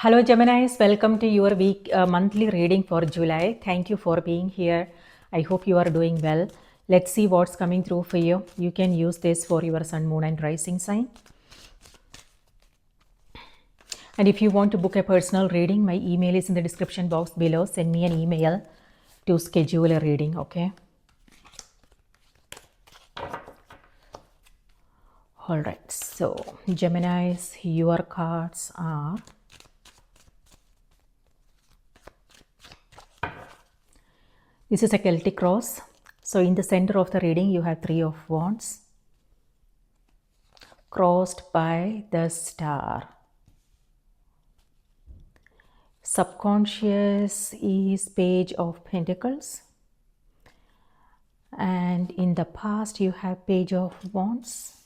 Hello Geminis, welcome to your monthly reading for July. Thank you for being here. I hope you are doing well. Let's see what's coming through for you. You can use this for your sun, moon and rising sign. And if you want to book a personal reading, my email is in the description box below. Send me an email to schedule a reading, okay? All right, so Geminis, your cards are this is a Celtic cross. So in the center of the reading, you have Three of Wands crossed by the star. Subconscious is Page of Pentacles. And in the past, you have Page of Wands.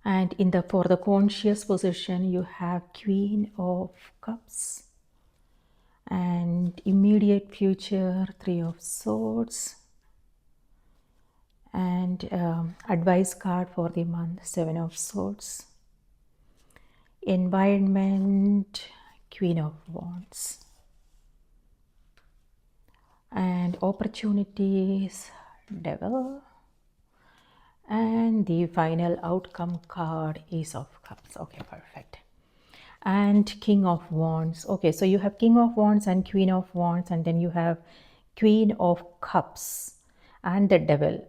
And for the conscious position, you have Queen of Cups. And immediate future, Three of Swords. And advice card for the month, Seven of Swords. Environment, Queen of Wands. And opportunities, Devil. And the final outcome card, Ace of Cups. Okay, perfect. And King of Wands. Okay, so you have King of Wands and Queen of Wands, and then you have Queen of Cups and the Devil.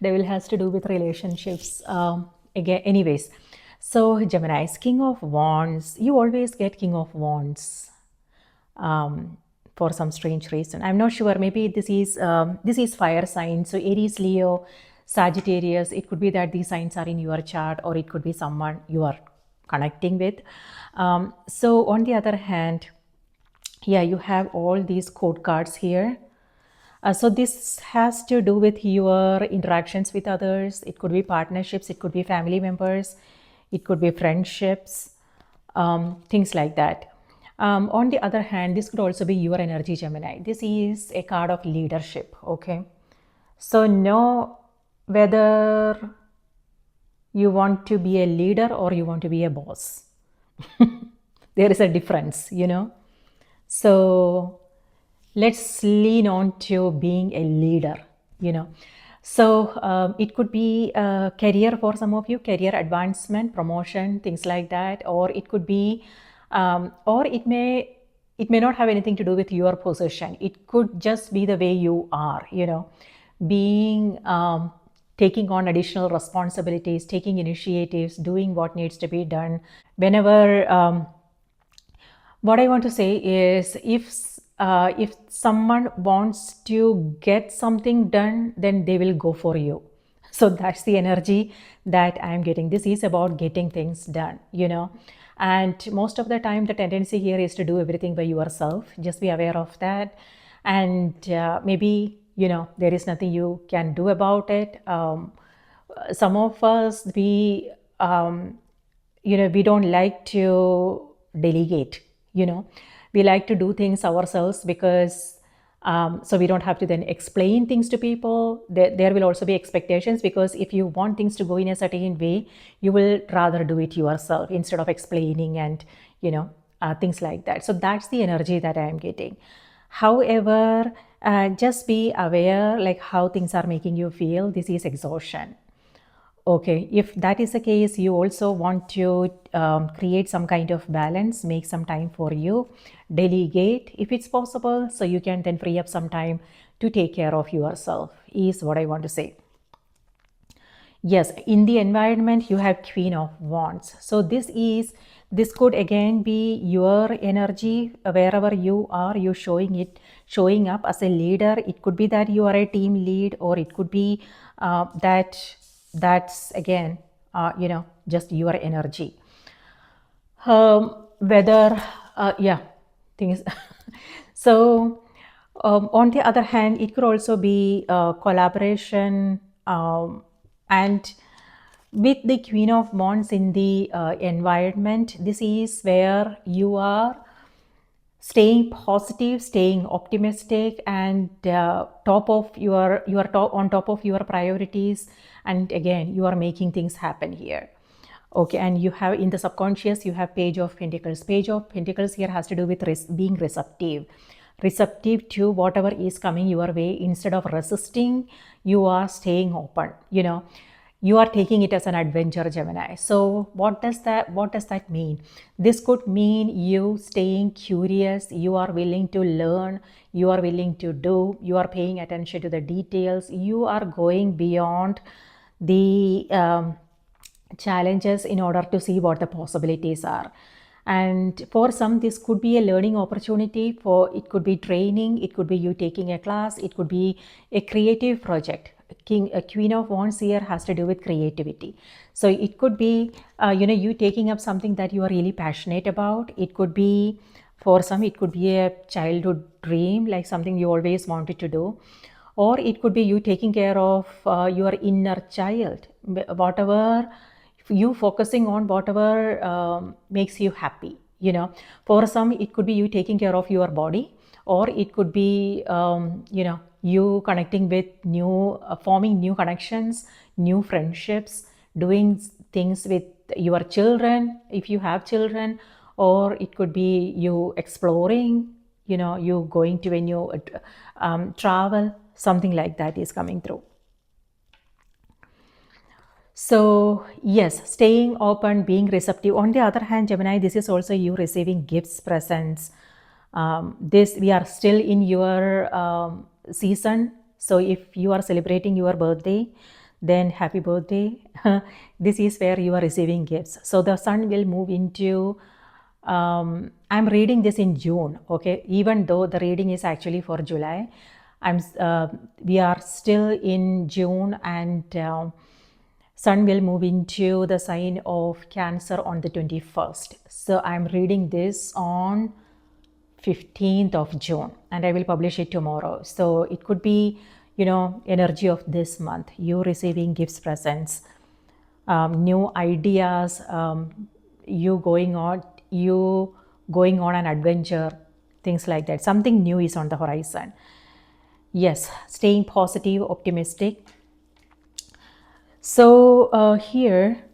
Devil has to do with relationships. Again, anyways, so Geminis, King of Wands. You always get King of Wands for some strange reason. I'm not sure. Maybe this is fire sign. So Aries, Leo, Sagittarius. It could be that these signs are in your chart, or it could be someone you are connecting with. So on the other hand, yeah, you have all these code cards here. So this has to do with your interactions with others. It could be partnerships, it could be family members, it could be friendships, things like that. On the other hand, this could also be your energy, Gemini. This is a card of leadership, okay? So know whether you want to be a leader or you want to be a boss. There is a difference, you know? So let's lean on to being a leader, you know. So it could be career for some of you, career advancement, promotion, things like that, or it could be, or it may not have anything to do with your position. It could just be the way you are, you know, being taking on additional responsibilities, taking initiatives, doing what needs to be done. Whenever what I want to say is, if someone wants to get something done, then they will go for you. So that's the energy that I'm getting. This is about getting things done, you know. And most of the time, the tendency here is to do everything by yourself. Just be aware of that. And maybe, you know, there is nothing you can do about it. Some of us, we don't like to delegate, you know. We like to do things ourselves because so we don't have to then explain things to people. There will also be expectations, because if you want things to go in a certain way, you will rather do it yourself instead of explaining and, you know, things like that. So that's the energy that I am getting. However, just be aware like how things are making you feel. This is exhaustion. Okay, if that is the case, you also want to create some kind of balance, make some time for you, delegate if it's possible, so you can then free up some time to take care of yourself, is what I want to say. Yes, in the environment, you have Queen of Wands. So this could again be your energy wherever you are, you showing up as a leader. It could be that you are a team lead, or it could be that's again, you know, just your energy. Whether, yeah, things. So on the other hand, it could also be collaboration, and with the Queen of Wands in the environment, this is where you are staying positive, staying optimistic, and top of your top on top of your priorities. And again, you are making things happen here. Okay, and you have in the subconscious, you have Page of Pentacles. Page of Pentacles here has to do with being receptive to whatever is coming your way. Instead of resisting, you are staying open. You are taking it as an adventure, Gemini. So what does that mean? This could mean you staying curious, you are willing to learn, you are willing to do, you are paying attention to the details, you are going beyond the challenges in order to see what the possibilities are. And for some, this could be a learning opportunity. For it could be training, it could be you taking a class, it could be a creative project. Queen of Wands here has to do with creativity. So it could be you taking up something that you are really passionate about. It could be, for some, it could be a childhood dream, like something you always wanted to do. Or it could be you taking care of your inner child, whatever you focusing on, whatever makes you happy. For some, it could be you taking care of your body, or it could be you connecting with forming new connections, new friendships, doing things with your children if you have children, or it could be you exploring, you going to a new travel, something like that is coming through. So yes, staying open, being receptive. On the other hand, Gemini, this is also you receiving gifts, presents. We are still in your season. So if you are celebrating your birthday, then happy birthday. This is where you are receiving gifts. So the sun will move into, I'm reading this in June, okay, even though the reading is actually for July. We are still in June, and sun will move into the sign of Cancer on the 21st. So I'm reading this on 15th of June, and I will publish it tomorrow. So it could be, energy of this month, you receiving gifts, presents, new ideas, you going on an adventure, things like that. Something new is on the horizon. Yes, staying positive, optimistic. So here,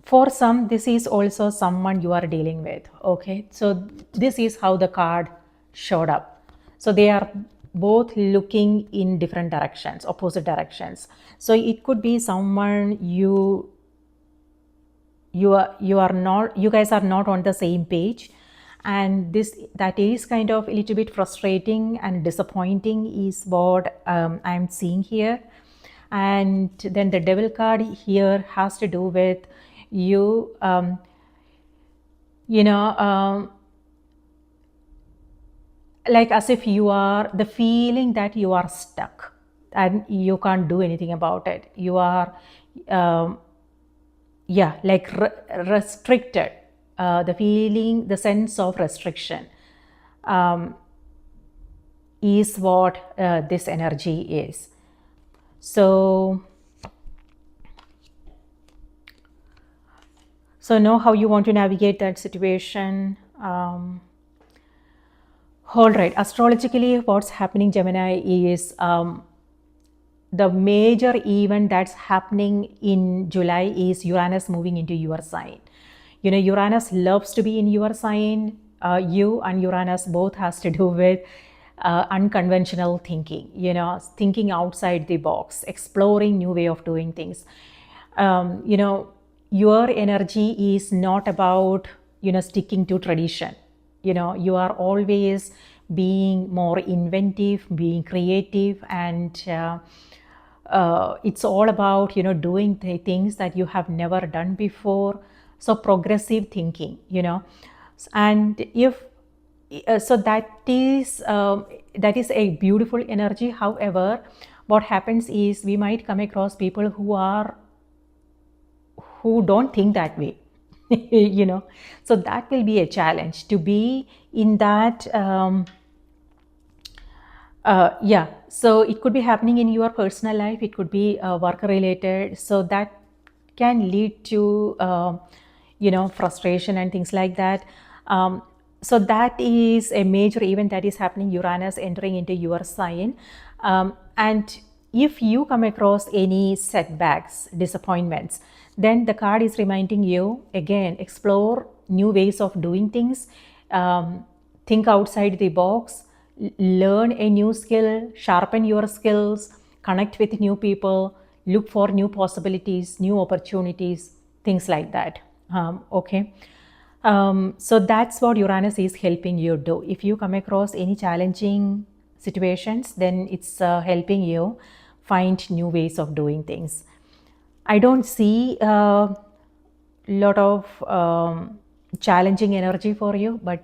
for some, this is also someone you are dealing with. Okay, so this is how the card showed up. So they are both looking in different directions, opposite directions. So it could be someone you guys are not on the same page, and that is kind of a little bit frustrating and disappointing is what I'm seeing here. And then the Devil card here has to do with you like as if you are the feeling that you are stuck and you can't do anything about it. You are like restricted. The feeling, the sense of restriction is what this energy is. So know how you want to navigate that situation. All right, astrologically, what's happening, Gemini, is the major event that's happening in July is Uranus moving into your sign. Uranus loves to be in your sign. You and Uranus both has to do with unconventional thinking, thinking outside the box, exploring new way of doing things. Your energy is not about, sticking to tradition. You are always being more inventive, being creative, and it's all about, doing the things that you have never done before. So progressive thinking, and if so that is a beautiful energy. However, what happens is we might come across people who don't think that way. So that will be a challenge to be in that. So it could be happening in your personal life, it could be work related, so that can lead to frustration and things like that. So that is a major event that is happening, Uranus entering into your sign. And if you come across any setbacks, disappointments, then the card is reminding you again, explore new ways of doing things, think outside the box, learn a new skill, sharpen your skills, connect with new people, look for new possibilities, new opportunities, things like that. Okay. So that's what Uranus is helping you do. If you come across any challenging situations, then it's helping you find new ways of doing things. I don't see a lot of challenging energy for you, but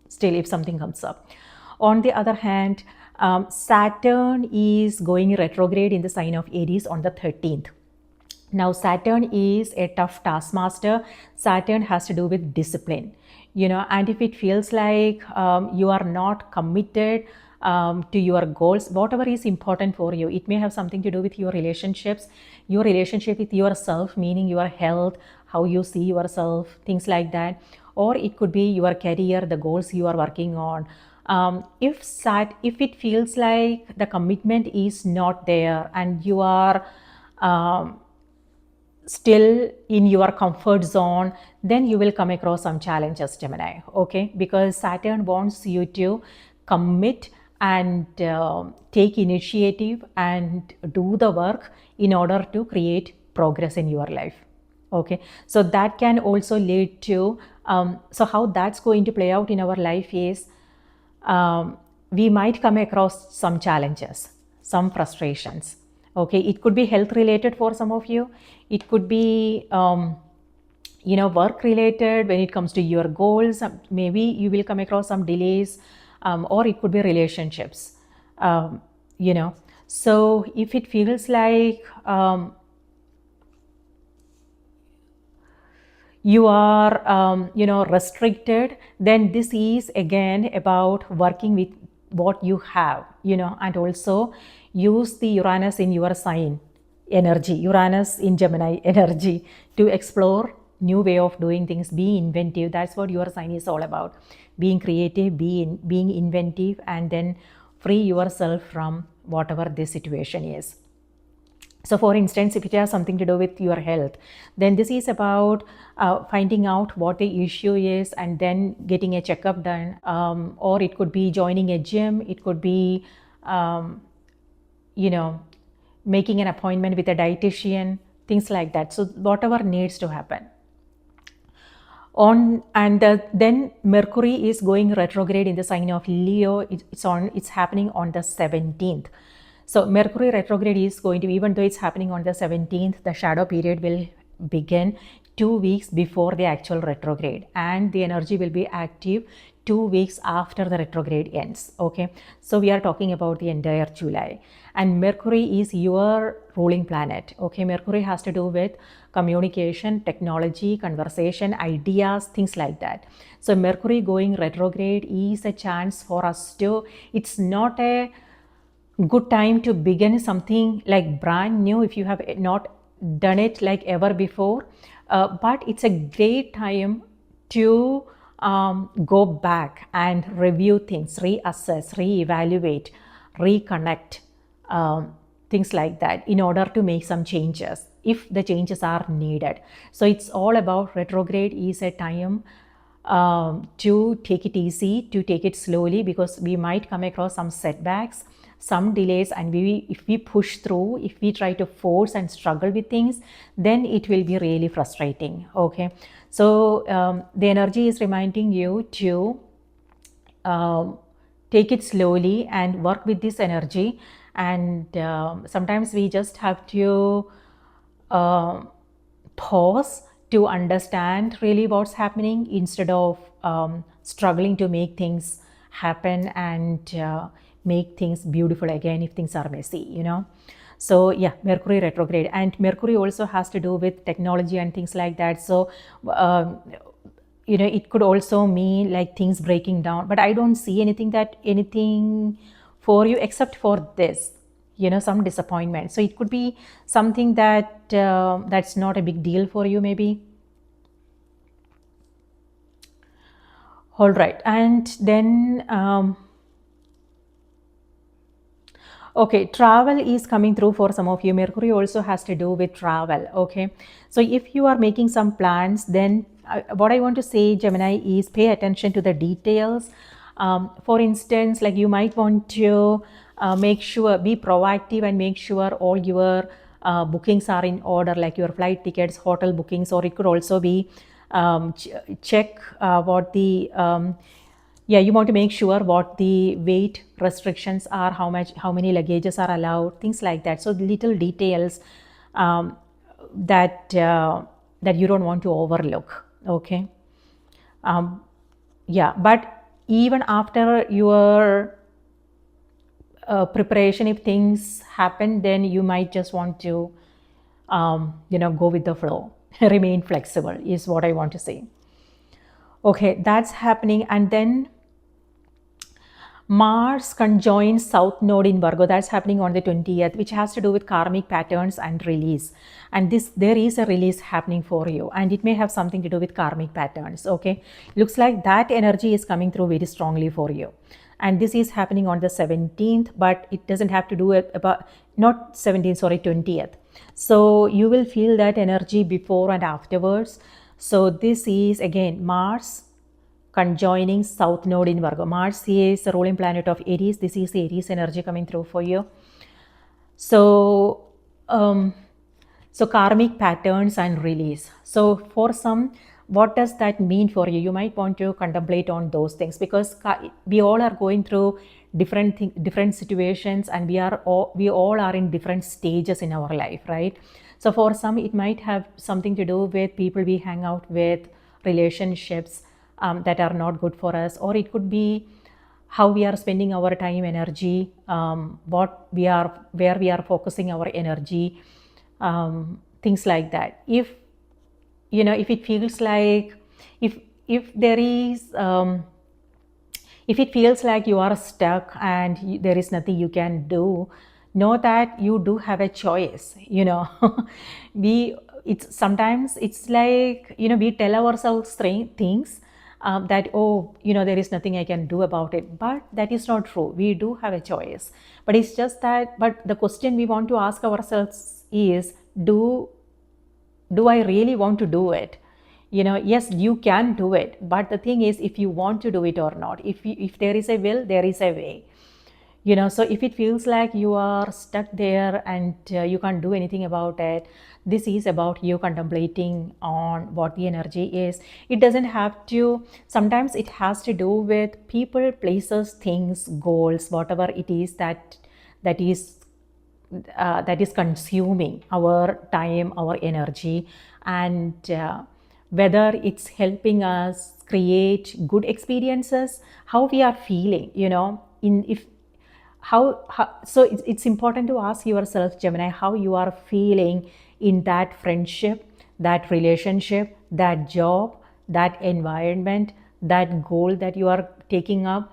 still, if something comes up. On the other hand, Saturn is going retrograde in the sign of Aries on the 13th. Now, Saturn is a tough taskmaster. Saturn has to do with discipline, and if it feels like you are not committed to your goals, whatever is important for you, it may have something to do with your relationships, your relationship with yourself, meaning your health, how you see yourself, things like that. Or it could be your career, the goals you are working on. If it feels like the commitment is not there and you are still in your comfort zone, then you will come across some challenges, Gemini. Okay, because Saturn wants you to commit and take initiative and do the work in order to create progress in your life. Okay, so that can also lead to so how that's going to play out in our life is we might come across some challenges, some frustrations. Okay, it could be health related for some of you. It could be work related when it comes to your goals. Maybe you will come across some delays, or it could be relationships. So if it feels like you are restricted, then this is again about working with what you have, and also use the Uranus in your sign energy, Uranus in Gemini energy, to explore new way of doing things, be inventive. That's what your sign is all about, being creative, being inventive, and then free yourself from whatever this situation is. So for instance, if it has something to do with your health, then this is about finding out what the issue is and then getting a checkup done. Or it could be joining a gym. It could be, making an appointment with a dietitian, things like that. So whatever needs to happen. Then Mercury is going retrograde in the sign of Leo. It's happening on the 17th. So Mercury retrograde is going to, even though it's happening on the 17th, the shadow period will begin 2 weeks before the actual retrograde, and the energy will be active 2 weeks after the retrograde ends. Okay, so we are talking about the entire July, and Mercury is your ruling planet. Okay, Mercury has to do with communication, technology, conversation, ideas, things like that. So Mercury going retrograde is a chance for us to, it's not a good time to begin something like brand new if you have not done it like ever before, but it's a great time to go back and review things, reassess, reevaluate, reconnect, things like that, in order to make some changes if the changes are needed. So it's all about, retrograde is a time to take it easy, to take it slowly, because we might come across some setbacks, some delays, and if we push through, if we try to force and struggle with things, then it will be really frustrating. Okay, so the energy is reminding you to take it slowly and work with this energy. And sometimes we just have to pause to understand really what's happening, instead of struggling to make things happen and make things beautiful again if things are messy, So yeah, Mercury retrograde, and Mercury also has to do with technology and things like that. So it could also mean like things breaking down, but I don't see anything for you except for this, some disappointment. So it could be something that that's not a big deal for you, maybe. All right, and then okay, travel is coming through for some of you. Mercury also has to do with travel. Okay, so if you are making some plans, then what I want to say, Gemini, is pay attention to the details. For instance, like you might want to make sure, be proactive and make sure all your bookings are in order, like your flight tickets, hotel bookings, or it could also be check what the yeah, you want to make sure what the weight restrictions are, how many luggages are allowed, things like that. So little details um, that you don't want to overlook. Okay. um, yeah, but even after your preparation, if things happen, then you might just want to go with the flow. Remain flexible is what I want to say. Okay, that's happening. And then Mars conjoins South Node in Virgo. That's happening on the 20th, which has to do with karmic patterns and release. And there is a release happening for you, and it may have something to do with karmic patterns. Okay, looks like that energy is coming through very strongly for you. And this is happening on the 17th, but it doesn't have to do it about, not 17th, sorry, 20th. So you will feel that energy before and afterwards. So this is again Mars conjoining South Node in Virgo. Mars is the ruling planet of Aries. This is the Aries energy coming through for you. So, so karmic patterns and release. So for some, what does that mean for you? You might want to contemplate on those things, because we all are going through different situations, and we all are in different stages in our life, right? So for some, it might have something to do with people we hang out with, relationships that are not good for us, or it could be how we are spending our time, energy, where we are focusing our energy, things like that. If if it feels like, if there is if it feels like you are stuck and there is nothing you can do, know that you do have a choice. We it's sometimes it's like, we tell ourselves things that, oh, there is nothing I can do about it, but that is not true. We do have a choice, but it's just that, but the question we want to ask ourselves is, do I really want to do it? Yes, you can do it, but the thing is, if you want to do it or not, if there is a will, there is a way. So if it feels like you are stuck there and you can't do anything about it, this is about you contemplating on what the energy is. It doesn't have to, sometimes it has to do with people, places, things, goals, whatever it is that is that is consuming our time, our energy, and whether it's helping us create good experiences, how we are feeling, in if how so it's important to ask yourself, Gemini, how you are feeling in that friendship, that relationship, that job, that environment, that goal that you are taking up,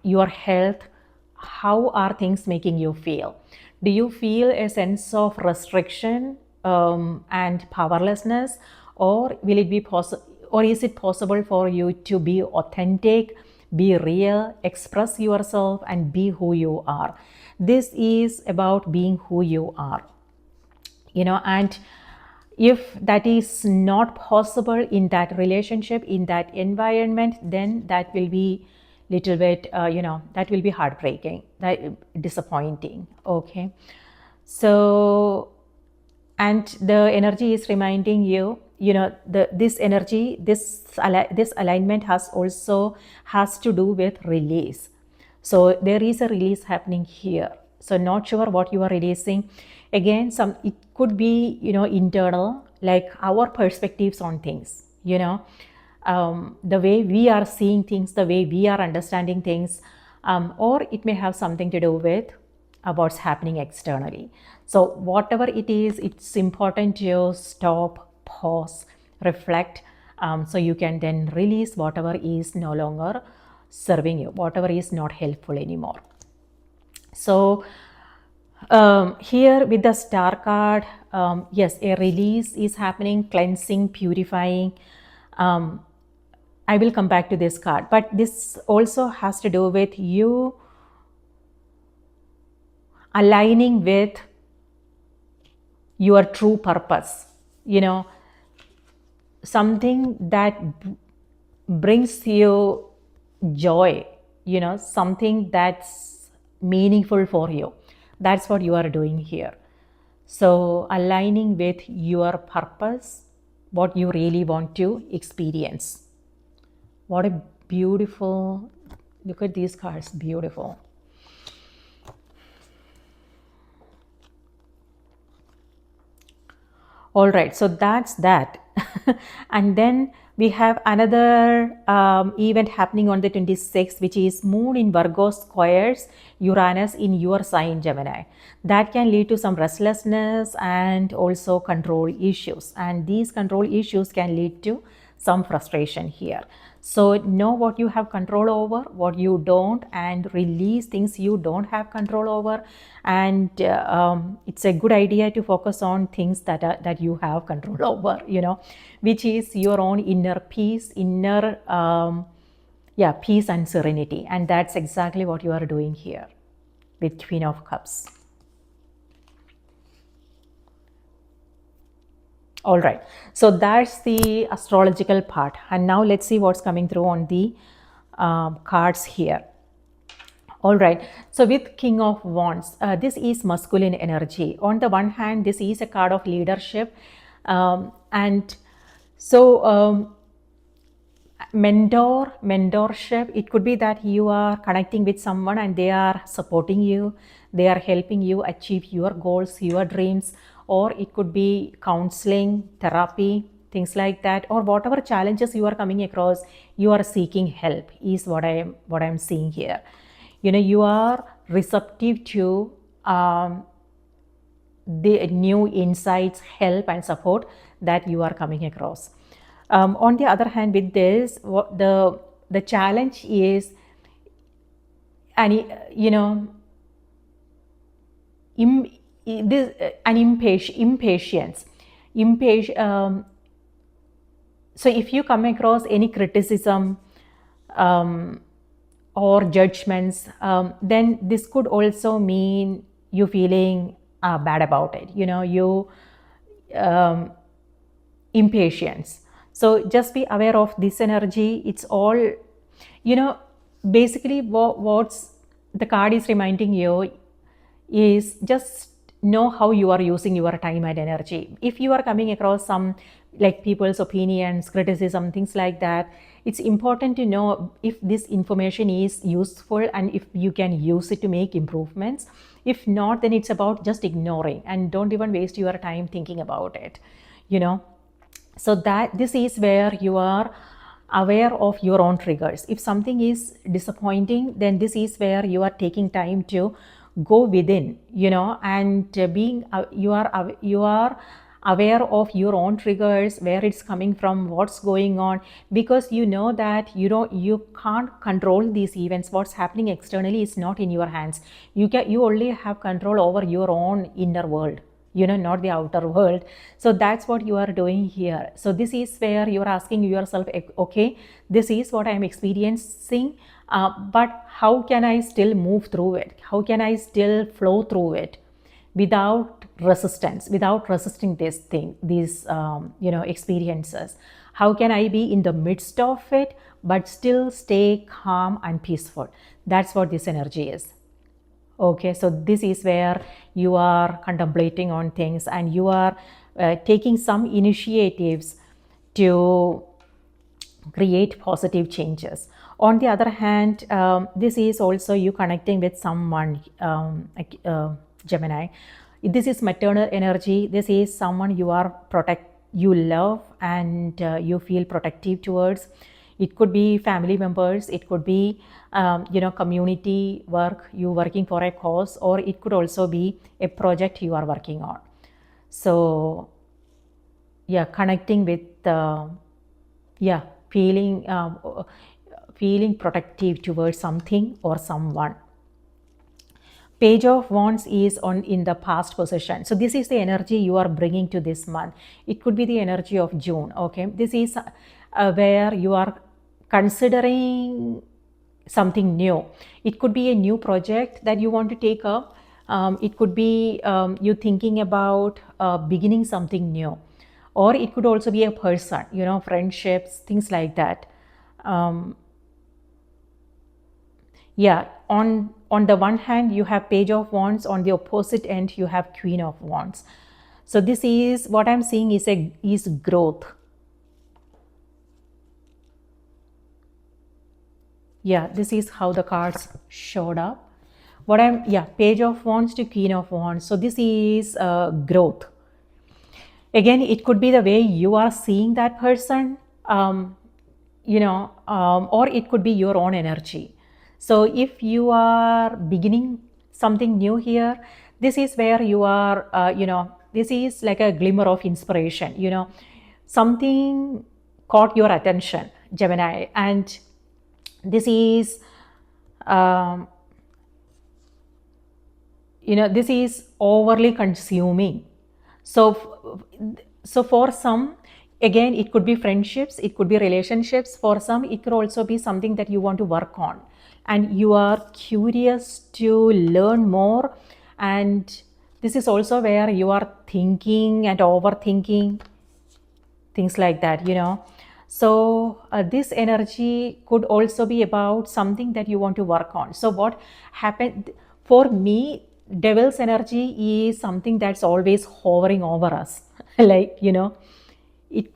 your health. How are things making you feel? Do you feel a sense of restriction and powerlessness, or will it be possible, or is it possible for you to be authentic, be real, express yourself, and be who you are? This is about being who you are, and if that is not possible in that relationship, in that environment, then that will be little bit, that will be heartbreaking, that disappointing. Okay, so, and the energy is reminding you, this energy, this alignment has to do with release. So there is a release happening here. So not sure what you are releasing. Again, it could be, internal, like our perspectives on things, the way we are seeing things, the way we are understanding things, or it may have something to do with what's happening externally. So whatever it is, it's important to stop, pause, reflect, so you can then release whatever is no longer serving you, whatever is not helpful anymore. So here with the star card, yes, a release is happening, cleansing, purifying. I will come back to this card, but this also has to do with you aligning with your true purpose, something that brings you joy, something that's meaningful for you. That's what you are doing here. So aligning with your purpose, what you really want to experience. What a beautiful, look at these cards, beautiful. All right, so that's that. And then we have another event happening on the 26th, which is Moon in Virgo squares Uranus in your sign, Gemini. That can lead to some restlessness and also control issues. And these control issues can lead to some frustration here. So know what you have control over, what you don't, and release things you don't have control over. And it's a good idea to focus on things that you have control over, which is your own inner peace, peace and serenity. And that's exactly what you are doing here with Queen of Cups. All right, so that's the astrological part. And now let's see what's coming through on the cards here. All right, so with King of Wands, this is masculine energy. On the one hand, this is a card of leadership. And so mentorship, it could be that you are connecting with someone and they are supporting you, they are helping you achieve your goals, your dreams, or it could be counseling, therapy, things like that, or whatever challenges you are coming across, you are seeking help is what I'm seeing here. You are receptive to the new insights, help and support that you are coming across. On the other hand, with this, the challenge is, impatience. So if you come across any criticism or judgments, then this could also mean you feeling bad about it. Impatience. So just be aware of this energy. It's all, basically what's the card is reminding you is just know how you are using your time and energy. If you are coming across some like people's opinions, criticism, things like that, it's important to know if this information is useful and if you can use it to make improvements. If not, then it's about just ignoring and don't even waste your time thinking about it, So that this is where you are aware of your own triggers. If something is disappointing, then this is where you are taking time to go within, and being you are aware of your own triggers, where it's coming from, what's going on, because that you can't control these events. What's happening externally is not in your hands. You only have control over your own inner world, not the outer world. So that's what you are doing here. So this is where you're asking yourself, okay, this is what I'm experiencing, but how can I still move through it? How can I still flow through it without resistance, without resisting these experiences? How can I be in the midst of it, but still stay calm and peaceful? That's what this energy is. Okay, so this is where you are contemplating on things and you are taking some initiatives to create positive changes. On the other hand, this is also you connecting with someone, Gemini. This is maternal energy. This is someone you love and you feel protective towards. It could be family members, it could be community work, you working for a cause, or it could also be a project you are working on. So connecting with feeling protective towards something or someone. Page of Wands is in the past position. So this is the energy you are bringing to this month. It could be the energy of June. Okay, this is where you are considering something new. It could be a new project that you want to take up. It could be you thinking about beginning something new, or it could also be a person, friendships, things like that. Yeah, on the one hand you have Page of Wands, on the opposite end you have Queen of Wands. So this is what I'm seeing is growth. Yeah, this is how the cards showed up. Page of Wands to Queen of Wands. So this is growth. Again, it could be the way you are seeing that person, or it could be your own energy. So if you are beginning something new here, this is where you are, this is like a glimmer of inspiration, something caught your attention, Gemini, and this is, this is overly consuming. So for some, again, it could be friendships, it could be relationships. For some, it could also be something that you want to work on and you are curious to learn more. And this is also where you are thinking and overthinking, things like that, So this energy could also be about something that you want to work on. So what happened for me, devil's energy is something that's always hovering over us. Like,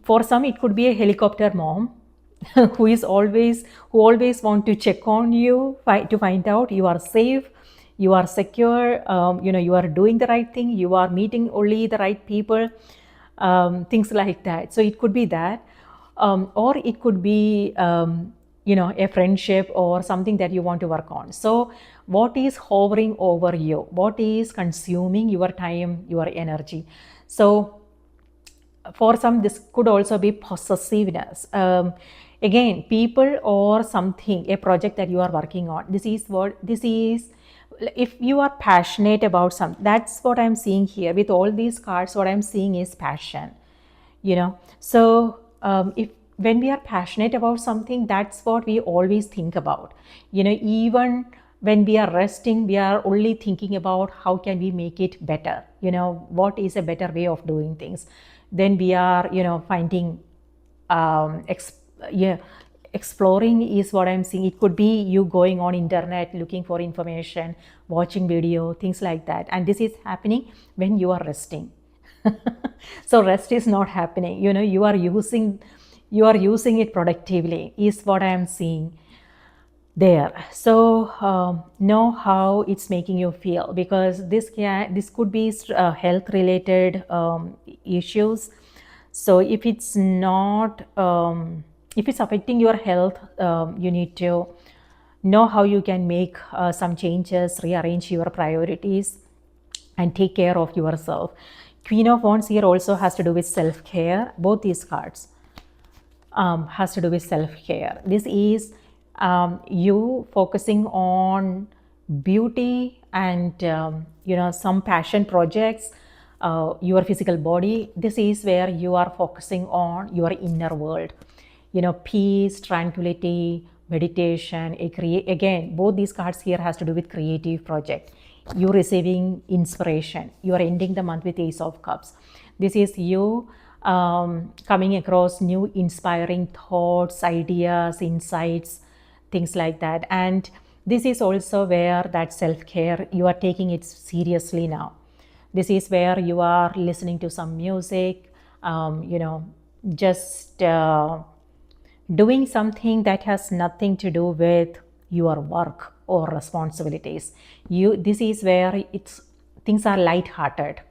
for some, it could be a helicopter mom who always want to check on you, to find out you are safe, you are secure, you are doing the right thing, you are meeting only the right people, things like that. So it could be that, or it could be a friendship or something that you want to work on. So what is hovering over you, what is consuming your time, your energy? So for some, this could also be possessiveness. Again, people or something, a project that you are working on. This is if you are passionate about something. That's what I'm seeing here with all these cards. What I'm seeing is passion, so if when we are passionate about something, that's what we always think about. Even when we are resting, we are only thinking about how can we make it better, what is a better way of doing things. Then we are finding exploring is what I'm seeing. It could be you going on internet looking for information, watching video, things like that. And this is happening when you are resting. So rest is not happening. You are using it productively is what I am seeing there. So know how it's making you feel, because this could be health related issues. So if it's not if it's affecting your health, you need to know how you can make some changes, rearrange your priorities and take care of yourself. Queen of Wands here also has to do with self-care. Both these cards has to do with self-care. This is you focusing on beauty and some passion projects, your physical body. This is where you are focusing on your inner world, peace, tranquility, meditation. Again, both these cards here has to do with creative project. You receiving inspiration. You are ending the month with Ace of Cups. This is you coming across new inspiring thoughts, ideas, insights, things like that. And this is also where that self-care, you are taking it seriously now. This is where you are listening to some music, just doing something that has nothing to do with your work or responsibilities. This is where things are light-hearted,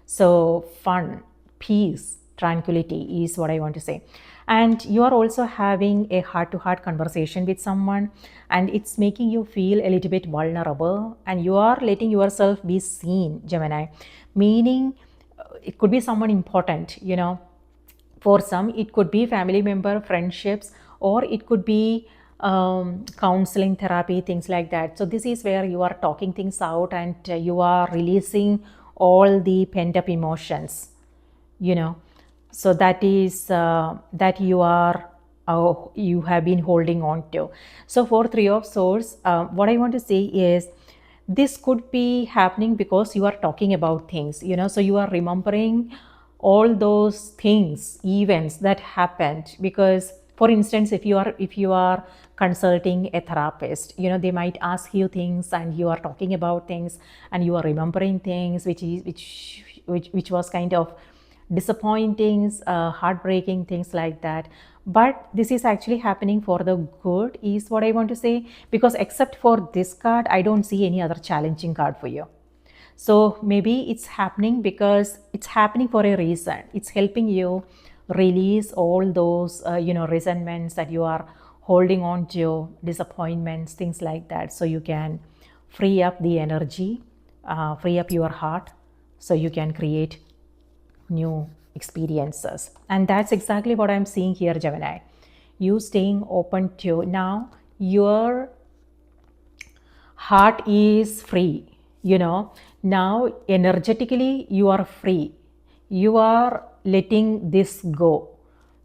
so fun, peace, tranquility is what I want to say. And you are also having a heart-to-heart conversation with someone, and it's making you feel a little bit vulnerable, and you are letting yourself be seen, Gemini. Meaning, it could be someone important, For some, it could be family member, friendships, or it could be counseling, therapy, things like that. So this is where you are talking things out and you are releasing all the pent-up emotions, So that is that you are you have been holding on to. So for Three of Swords, what I want to say is this could be happening because you are talking about things, so you are remembering all those things, events that happened. Because for instance, if you are consulting a therapist, they might ask you things and you are talking about things and you are remembering things which was kind of disappointing, heartbreaking, things like that. But this is actually happening for the good, is what I want to say. Because except for this card, I don't see any other challenging card for you. So maybe it's happening because it's happening for a reason. It's helping you release all those, resentments that you are holding on to, disappointments, things like that. So you can free up the energy, free up your heart, so you can create new experiences. And that's exactly what I'm seeing here, Gemini. You staying open to now, your heart is free, now energetically you are free, you are letting this go.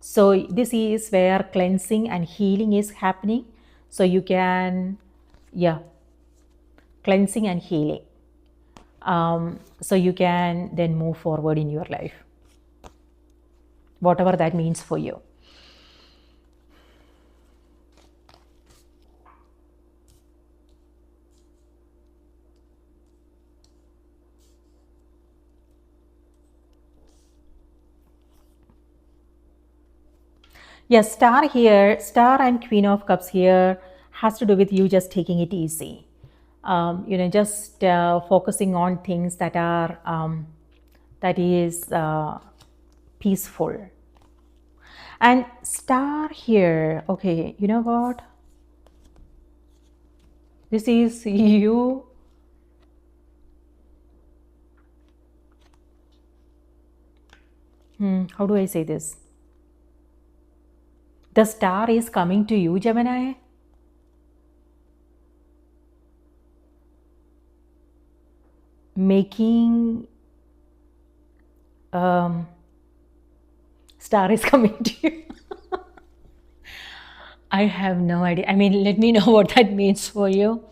So this is where cleansing and healing is happening. So you can, yeah, cleansing and healing, so you can then move forward in your life, whatever that means for you. Yes, star here, star and Queen of Cups here has to do with you just taking it easy. Just focusing on things that is peaceful. And star here, okay, you know what? This is you. How do I say this? The star is coming to you, Gemini. Making star is coming to you. I have no idea. I mean, let me know what that means for you.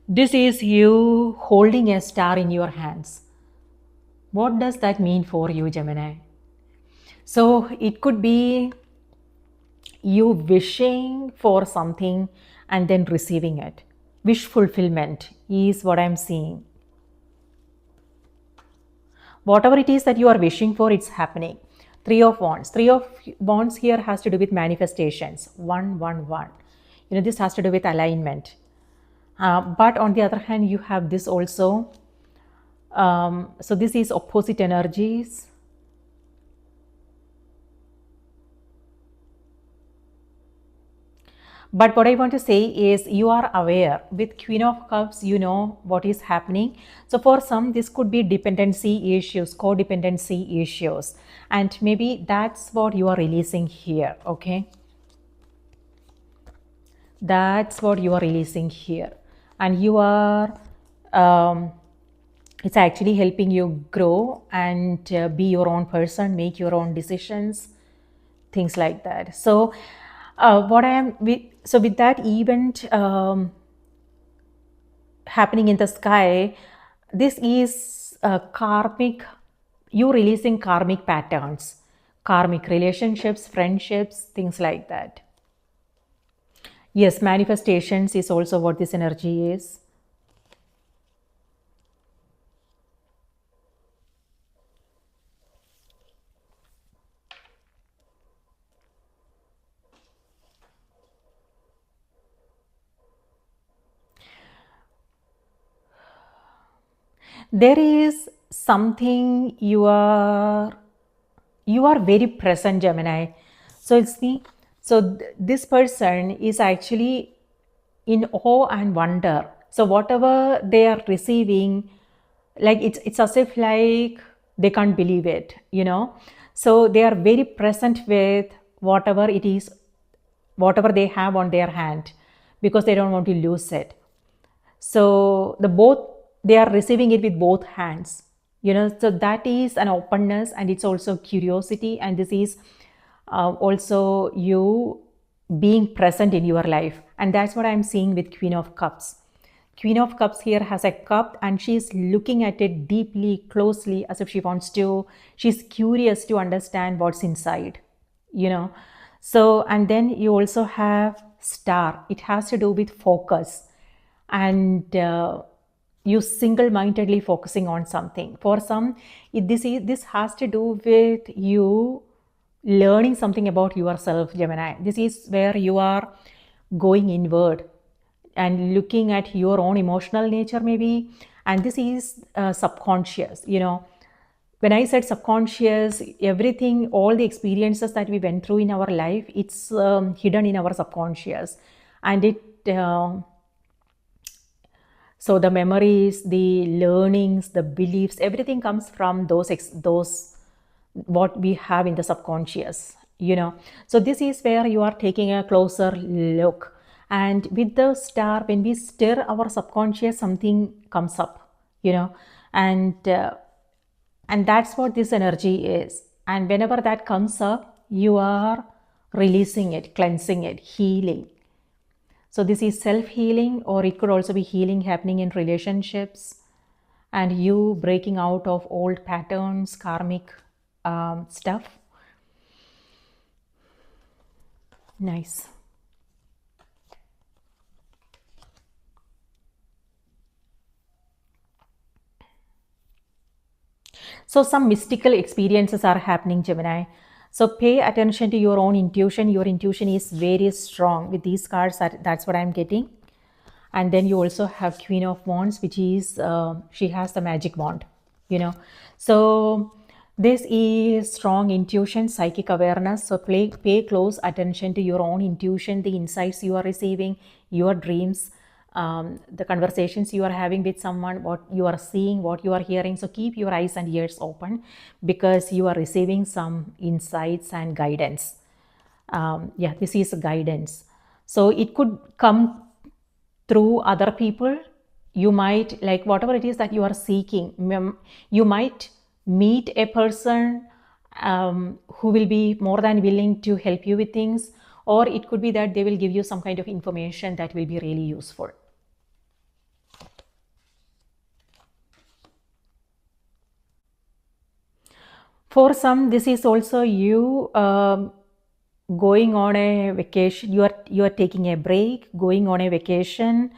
This is you holding a star in your hands. What does that mean for you, Gemini? So it could be you wishing for something and then receiving it. Wish fulfillment is what I'm seeing. Whatever it is that you are wishing for, it's happening. Three of Wands. Three of Wands here has to do with manifestations. 111. This has to do with alignment. But on the other hand, you have this also. So this is opposite energies. But what I want to say is you are aware. With Queen of Cups, you know what is happening. So for some, this could be dependency issues, codependency issues. And maybe that's what you are releasing here, okay? That's what you are releasing here. And you are, it's actually helping you grow and be your own person, make your own decisions, things like that. So with that event happening in the sky, this is karmic, you releasing karmic patterns, karmic relationships, friendships, things like that. Yes, manifestations is also what this energy is. There is something you are very present, Gemini. So it's the this person is actually in awe and wonder. So whatever they are receiving, like it's as if like they can't believe it, so they are very present with whatever it is, whatever they have on their hand, because they don't want to lose it. So they are receiving it with both hands, so that is an openness, and it's also curiosity. And this is also you being present in your life. And that's what I'm seeing with Queen of Cups. Queen of Cups here has a cup and she's looking at it deeply, closely, as if she's curious to understand what's inside, you know. So, and then you also have Star. It has to do with focus and you single-mindedly focusing on something. For some, this has to do with you learning something about yourself, Gemini. This is where you are going inward and looking at your own emotional nature, maybe. And this is subconscious, you know. When I said subconscious, everything, all the experiences that we went through in our life, it's hidden in our subconscious. And so the memories, the learnings, the beliefs, everything comes from those what we have in the subconscious, you know. So this is where you are taking a closer look. And with the Star, when we stir our subconscious, something comes up, you know, and that's what this energy is. And whenever that comes up, you are releasing it, cleansing it, healing. So this is self-healing, or it could also be healing happening in relationships and you breaking out of old patterns, karmic stuff. Nice. So some mystical experiences are happening, Gemini. So pay attention to your own intuition. Your intuition is very strong with these cards. That's what I'm getting. And then you also have Queen of Wands, which is she has the magic wand, you know. So this is strong intuition, psychic awareness. So pay close attention to your own intuition, the insights you are receiving, your dreams, the conversations you are having with someone, what you are seeing, what you are hearing. So keep your eyes and ears open because you are receiving some insights and guidance. Yeah, this is guidance. So it could come through other people. You might, like, whatever it is that you are seeking, you might meet a person who will be more than willing to help you with things, or it could be that they will give you some kind of information that will be really useful. For some, this is also you going on a vacation. You are taking a break, going on a vacation,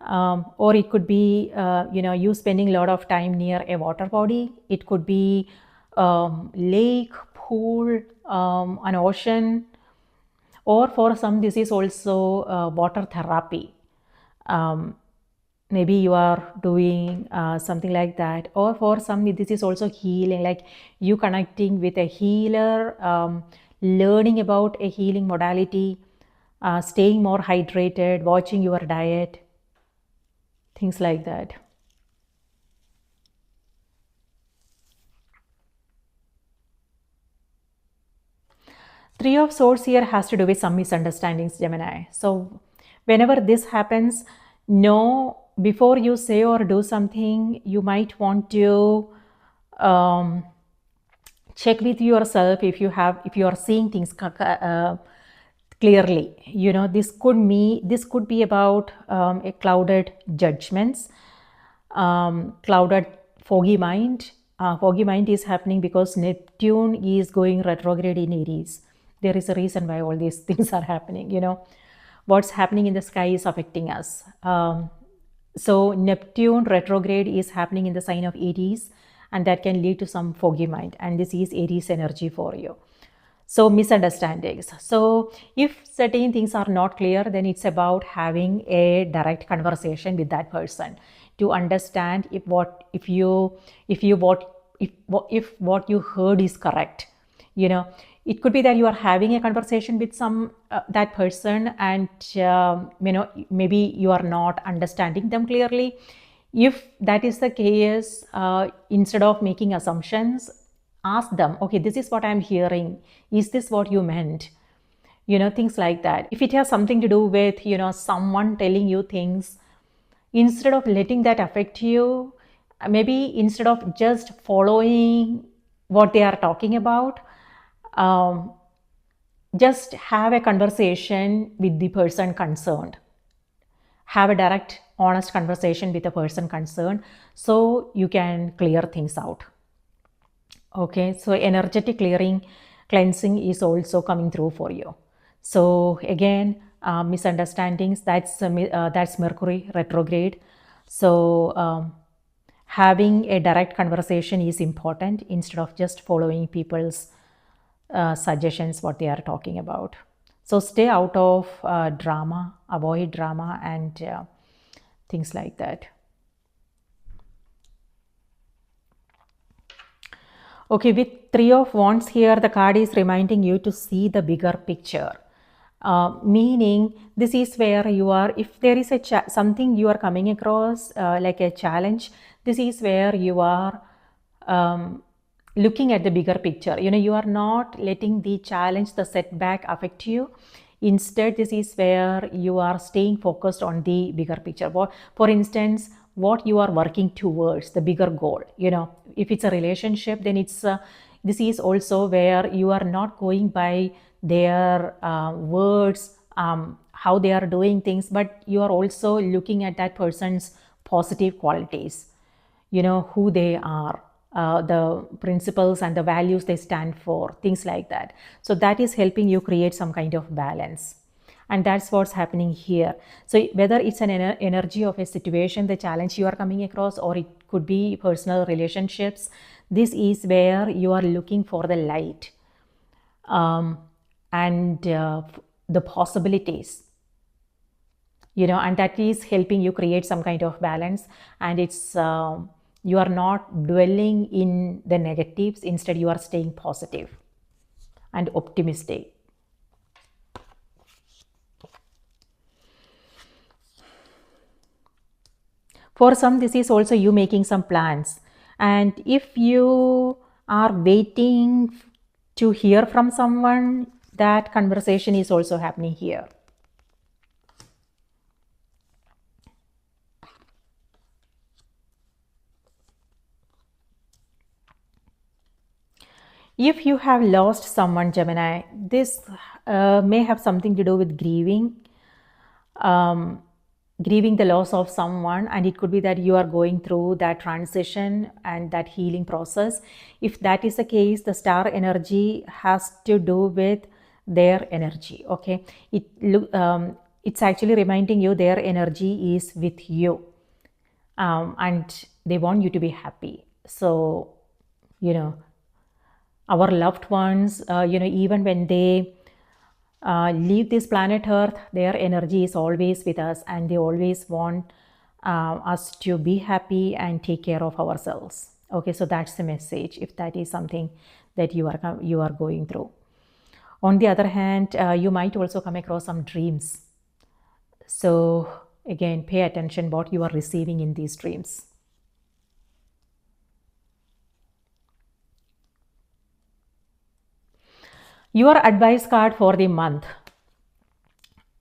or it could be you know, you spending a lot of time near a water body. It could be lake, pool, an ocean, or for some this is also water therapy. Maybe you are doing something like that, or for some this is also healing, like you connecting with a healer, learning about a healing modality, staying more hydrated, watching your diet, things like that. Three of Swords here has to do with some misunderstandings, Gemini. So whenever this happens, know before you say or do something, you might want to check with yourself if you are seeing things clearly. You know, this could be about a clouded judgments, clouded foggy mind. Foggy mind is happening because Neptune is going retrograde in Aries. There is a reason why all these things are happening, you know. What's happening in the sky is affecting us. So Neptune retrograde is happening in the sign of Aries, and that can lead to some foggy mind, and this is Aries energy for you. So misunderstandings. So if certain things are not clear, then it's about having a direct conversation with that person to understand if what you heard is correct. You know, it could be that you are having a conversation with that person, and you know, maybe you are not understanding them clearly. If that is the case, instead of making assumptions, ask them, okay, this is what I'm hearing, is this what you meant? You know, things like that. If it has something to do with, you know, someone telling you things, instead of letting that affect you, maybe instead of just following what they are talking about, just have a conversation with the person concerned. Have a direct, honest conversation with the person concerned so you can clear things out. Okay, so energetic cleansing is also coming through for you. So again, misunderstandings, that's Mercury retrograde. So having a direct conversation is important instead of just following people's suggestions, what they are talking about. So stay out of drama, avoid drama and things like that. Okay, with Three of Wands here, the card is reminding you to see the bigger picture. Meaning, this is where you are, if there is something you are coming across like a challenge, this is where you are looking at the bigger picture. You are not letting the challenge, the setback affect you. Instead, this is where you are staying focused on the bigger picture. For instance, what you are working towards, the bigger goal. If it's a relationship, then this is also where you are not going by their words, how they are doing things, but you are also looking at that person's positive qualities, who they are, the principles and the values they stand for, things like that. So that is helping you create some kind of balance. And that's what's happening here. So whether it's an energy of a situation, the challenge you are coming across, or it could be personal relationships, this is where you are looking for the light and the possibilities, and that is helping you create some kind of balance. And it's you are not dwelling in the negatives. Instead, you are staying positive and optimistic. For some, this is also you making some plans. And if you are waiting to hear from someone, that conversation is also happening here. If you have lost someone, Gemini, this may have something to do with grieving. Grieving the loss of someone, and it could be that you are going through that transition and that healing process. If that is the case, the star energy has to do with their energy. Okay, it's actually reminding you their energy is with you, and they want you to be happy. So our loved ones, even when they leave this planet Earth, their energy is always with us, and they always want us to be happy and take care of ourselves. Okay, so that's the message, if that is something that you are going through. On the other hand, you might also come across some dreams. So again, pay attention what you are receiving in these dreams. Your advice card for the month,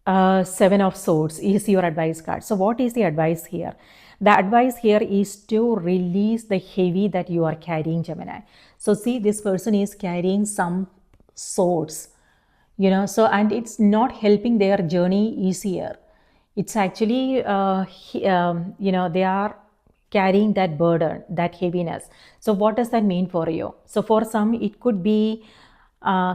Seven of Swords, is your advice card. So what is the advice here? The advice here is to release the heavy that you are carrying, Gemini. So see, this person is carrying some swords, and it's not helping their journey easier. It's actually, they are carrying that burden, that heaviness. So what does that mean for you? So for some, it could be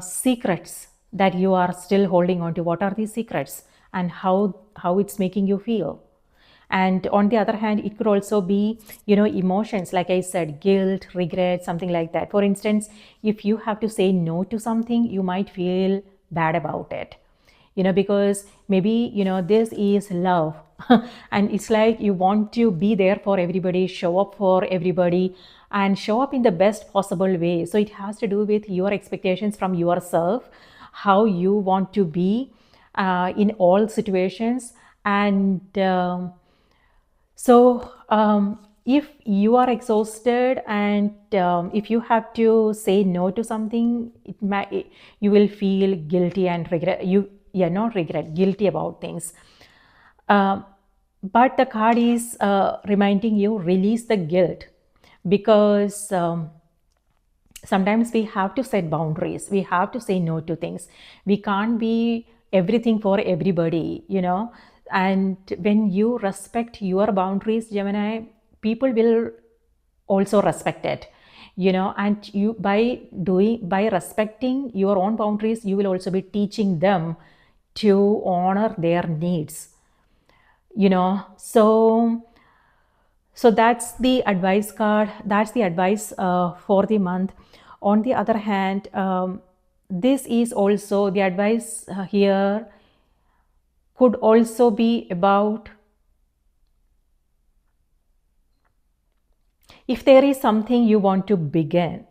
secrets that you are still holding on to. What are these secrets and how it's making you feel? And on the other hand, it could also be, emotions, like I said, guilt, regret, something like that. For instance, if you have to say no to something, you might feel bad about it, because maybe, this is love and it's like you want to be there for everybody, show up for everybody, and show up in the best possible way. So it has to do with your expectations from yourself, how you want to be in all situations. And if you are exhausted and if you have to say no to something, you will feel guilty and regret. Not regret, guilty about things. But the card is reminding you, release the guilt, because sometimes we have to set boundaries. We have to say no to things. We can't be everything for everybody, And when you respect your boundaries, Gemini, people will also respect it, and you, by respecting your own boundaries, you will also be teaching them to honor their needs, so that's the advice card. That's the advice for the month. On the other hand, this is also the advice here could also be about if there is something you want to begin.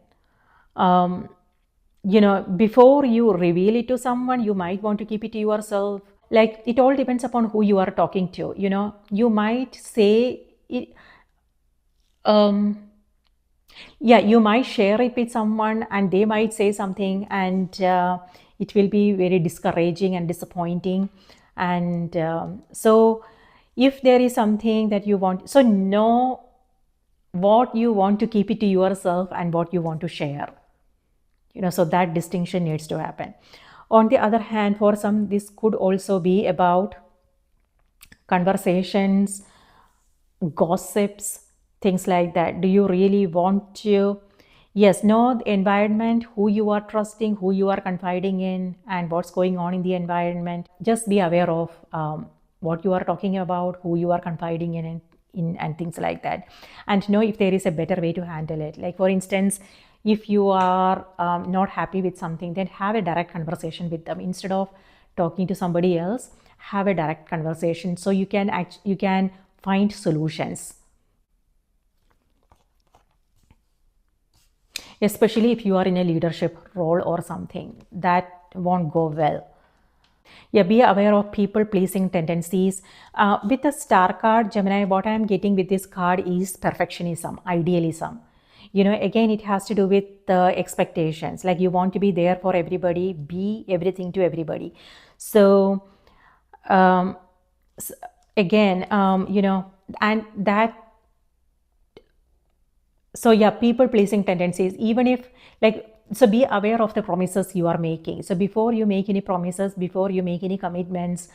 Um, before you reveal it to someone, you might want to keep it to yourself. Like, it all depends upon who you are talking to. You might say it. Yeah, you might share it with someone and they might say something, and it will be very discouraging and disappointing. And so if there is something that you want, so know what you want to keep it to yourself and what you want to share, so that distinction needs to happen. On the other hand, for some, this could also be about conversations, gossips, things like that. Do you really want to? Yes, know the environment, who you are trusting, who you are confiding in, and what's going on in the environment. Just be aware of what you are talking about, who you are confiding in, and things like that. And know if there is a better way to handle it. Like, for instance, if you are not happy with something, then have a direct conversation with them instead of talking to somebody else. Have a direct conversation so you can find solutions, especially if you are in a leadership role or something that won't go well. Yeah, be aware of people pleasing tendencies. With the star card, Gemini, what I'm getting with this card is perfectionism, idealism. Again, it has to do with the expectations. Like, you want to be there for everybody, be everything to everybody. So um, again, and that, so yeah, people pleasing tendencies, even if, like, so be aware of the promises you are making. So before you make any promises, before you make any commitments,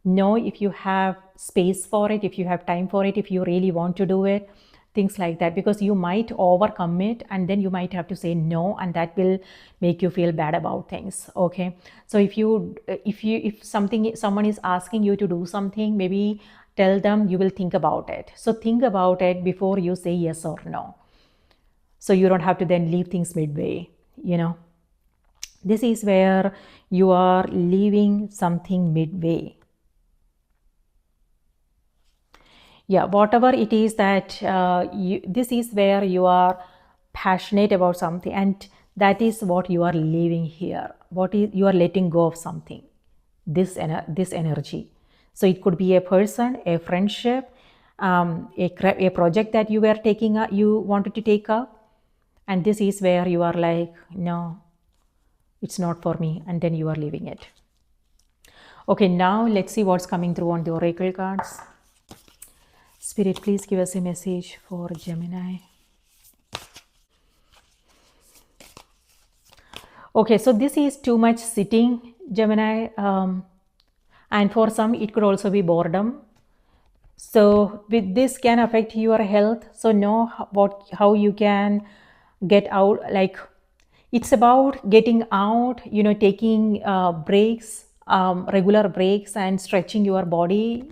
know if you have space for it, if you have time for it, if you really want to do it, things like that, because you might overcome it and then you might have to say no, and that will make you feel bad about things. Okay, so if someone is asking you to do something, maybe tell them you will think about it. So think about it before you say yes or no, so you don't have to then leave things midway. This is where you are leaving something midway. Yeah, whatever it is that this is where you are passionate about something, and that is what you are leaving here. What is, you are letting go of something, this energy. So it could be a person, a friendship, a project that you were taking up, you wanted to take up, and this is where you are like, no, it's not for me, and then you are leaving it. Okay, now let's see what's coming through on the oracle cards. Spirit, please give us a message for Gemini. Okay, so this is too much sitting, Gemini, and for some it could also be boredom. So with this can affect your health. So know how you can get out. Like, it's about getting out, taking breaks, regular breaks, and stretching your body,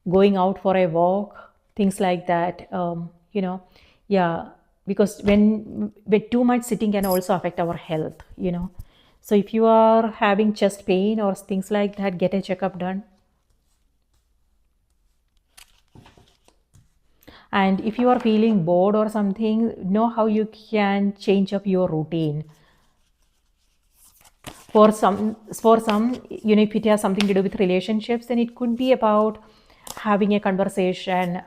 going out for a walk, things like that. Yeah, because when with too much sitting can also affect our health. So if you are having chest pain or things like that, get a checkup done. And if you are feeling bored or something, know how you can change up your routine. For some, if it has something to do with relationships, then it could be about having a conversation,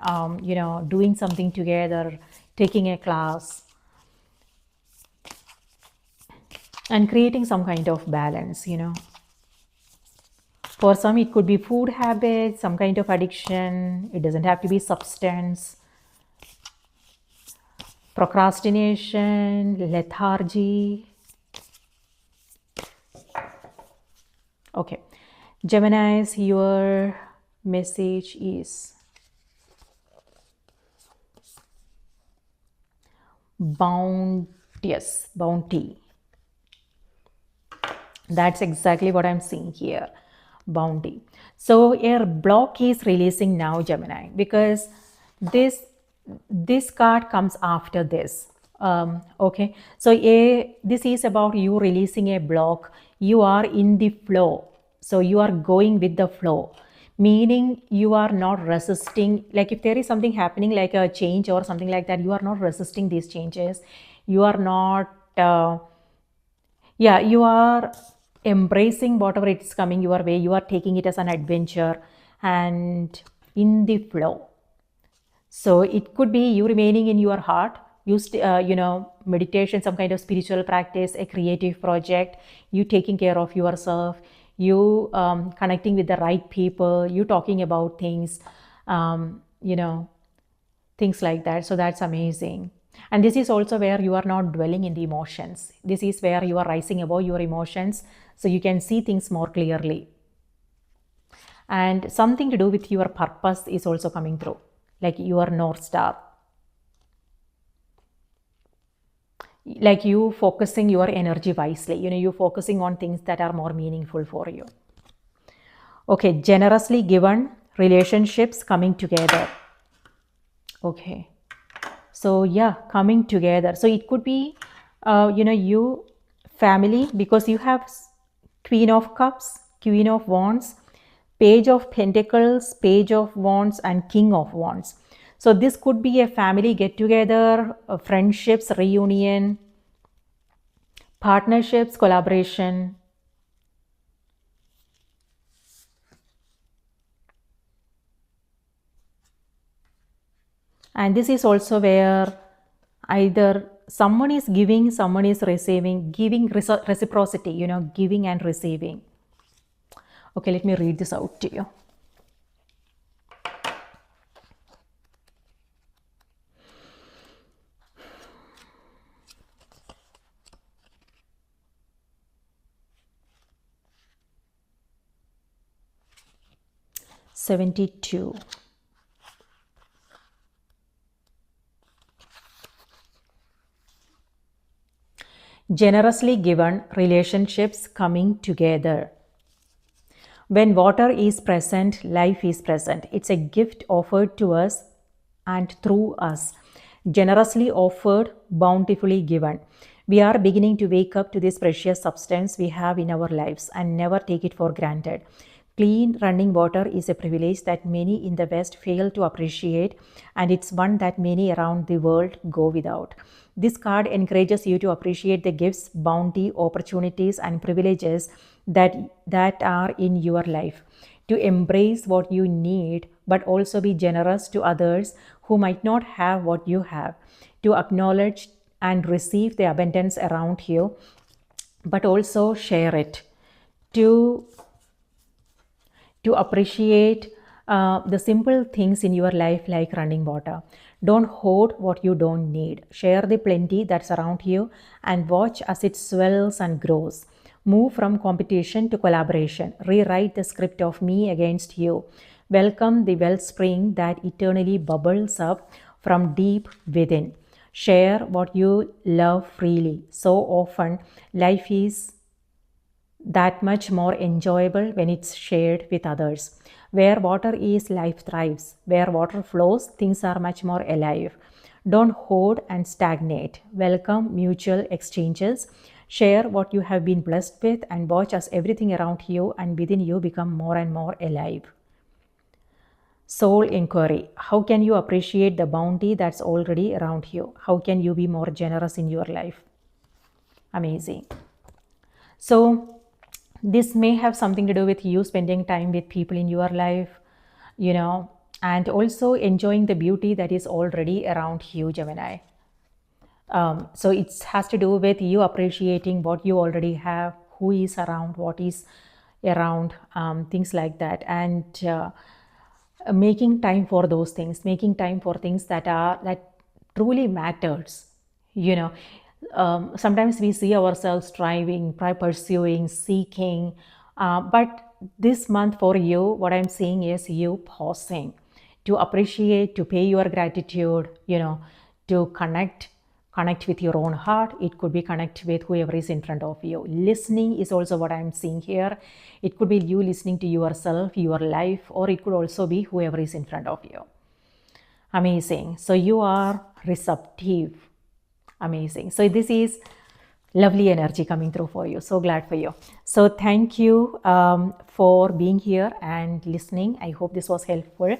doing something together, taking a class, and creating some kind of balance. For some, it could be food habits, some kind of addiction. It doesn't have to be substance. procrastination, lethargy. Okay, Geminis, your message is bounteous, bounty. That's exactly what I'm seeing here, bounty. So your block is releasing now, Gemini, because this this card comes after this. Okay, so this is about you releasing a block. You are in the flow, so you are going with the flow, meaning you are not resisting. Like if there is something happening like a change or something like that, you are not resisting these changes. You are not yeah, you are embracing whatever it's coming your way. You are taking it as an adventure and in the flow. So it could be you remaining in your heart, meditation, some kind of spiritual practice, a creative project, you taking care of yourself, you connecting with the right people, you talking about things, things like that. So that's amazing. And this is also where you are not dwelling in the emotions. This is where you are rising above your emotions, so you can see things more clearly. And something to do with your purpose is also coming through, like your North Star. Like you focusing your energy wisely, you focusing on things that are more meaningful for you. Okay, generously given, relationships coming together. Okay. So yeah, coming together. So it could be, you family, because you have Queen of Cups, Queen of Wands, Page of Pentacles, Page of Wands, and King of Wands. So this could be a family get together, friendships, reunion, partnerships, collaboration. And this is also where either someone is giving, someone is receiving, giving reciprocity, giving and receiving. Okay, let me read this out to you. $72. Generously given, relationships coming together. When water is present, life is present. It's a gift offered to us and through us. Generously offered, bountifully given. We are beginning to wake up to this precious substance we have in our lives and never take it for granted. Clean running water is a privilege that many in the West fail to appreciate, and it's one that many around the world go without. This card encourages you to appreciate the gifts, bounty, opportunities, and privileges that are in your life, to embrace what you need, but also be generous to others who might not have what you have, to acknowledge and receive the abundance around you, but also share it, to appreciate the simple things in your life like running water. Don't hoard what you don't need. Share the plenty that's around you and watch as it swells and grows. Move from competition to collaboration. Rewrite the script of me against you. Welcome the wellspring that eternally bubbles up from deep within. Share what you love freely. So often, life is that much more enjoyable when it's shared with others. Where water is, life thrives. Where water flows, things are much more alive. Don't hoard and stagnate. Welcome mutual exchanges. Share what you have been blessed with and watch as everything around you and within you become more and more alive. Soul inquiry. How can you appreciate the bounty that's already around you? How can you be more generous in your life? Amazing. So, this may have something to do with you spending time with people in your life, and also enjoying the beauty that is already around you, Gemini. So it has to do with you appreciating what you already have, who is around, what is around, things like that, and making time for those things, making time for things that truly matters. You know, sometimes we see ourselves striving, pursuing, seeking, but this month for you, what I'm seeing is you pausing to appreciate, to pay your gratitude, to connect with your own heart. It could be connect with whoever is in front of you. Listening is also what I'm seeing here. It could be you listening to yourself, your life, or it could also be whoever is in front of you. Amazing. So you are receptive. Amazing. So this is lovely energy coming through for you. So glad for you. So thank you for being here and listening. I hope this was helpful.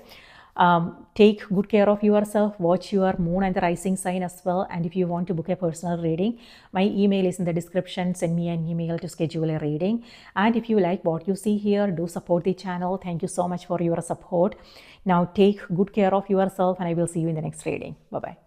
Take good care of yourself. Watch your moon and the rising sign as well. And if you want to book a personal reading, my email is in the description. Send me an email to schedule a reading. And if you like what you see here, do support the channel. Thank you so much for your support. Now take good care of yourself, and I will see you in the next reading. Bye-bye.